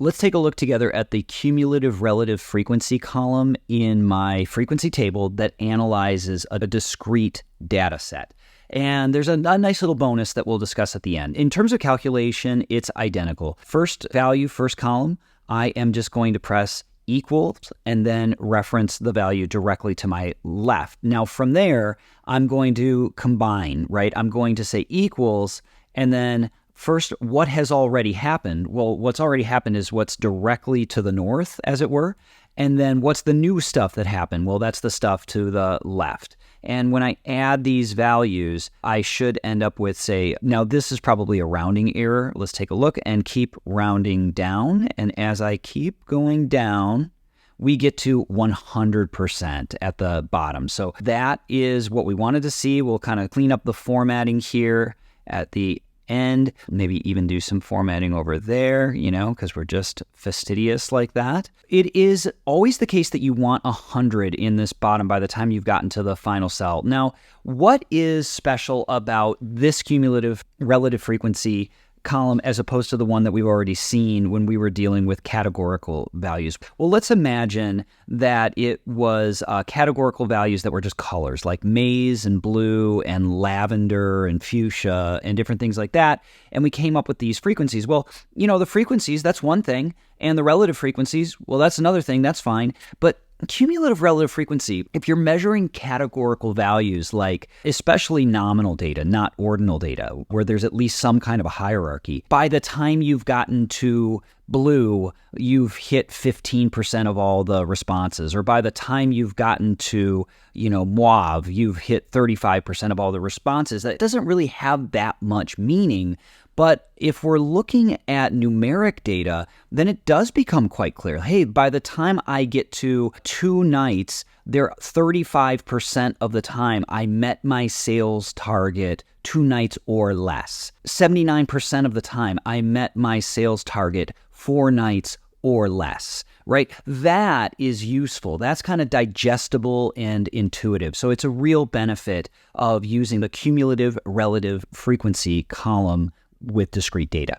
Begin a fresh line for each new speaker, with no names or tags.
Let's take a look together at the cumulative relative frequency column in my frequency table that analyzes a discrete data set. And there's a nice little bonus that we'll discuss at the end. In terms of calculation, it's identical. First value, first column, I am just going to press equals and then reference the value directly to my left. Now from there, I'm going to combine, right? I'm going to say equals and then first, what has already happened? Well, what's already happened is what's directly to the north, as it were. And then what's the new stuff that happened? Well, that's the stuff to the left. And when I add these values, I should end up with, say, now this is probably a rounding error. Let's take a look and keep rounding down. And as I keep going down, we get to 100% at the bottom. So that is what we wanted to see. We'll kind of clean up the formatting here at the end, maybe even do some formatting over there, because we're just fastidious like that. It is always the case that you want 100 in this bottom by the time you've gotten to the final cell. Now, what is special about this cumulative relative frequency column as opposed to the one that we've already seen when we were dealing with categorical values? Well, let's imagine that it was categorical values that were just colors like maize and blue and lavender and fuchsia and different things like that. And we came up with these frequencies. Well, the frequencies, that's one thing. And the relative frequencies, well, that's another thing. That's fine. But cumulative relative frequency, if you're measuring categorical values, like especially nominal data, not ordinal data, where there's at least some kind of a hierarchy, by the time you've gotten to blue, you've hit 15% of all the responses. Or by the time you've gotten to, mauve, you've hit 35% of all the responses. That doesn't really have that much meaning. But if we're looking at numeric data, then it does become quite clear. Hey, by the time I get to 2 nights, there 35% of the time I met my sales target 2 nights or less. 79% of the time I met my sales target 4 nights or less, right? That is useful. That's kind of digestible and intuitive. So it's a real benefit of using the cumulative relative frequency column with discrete data.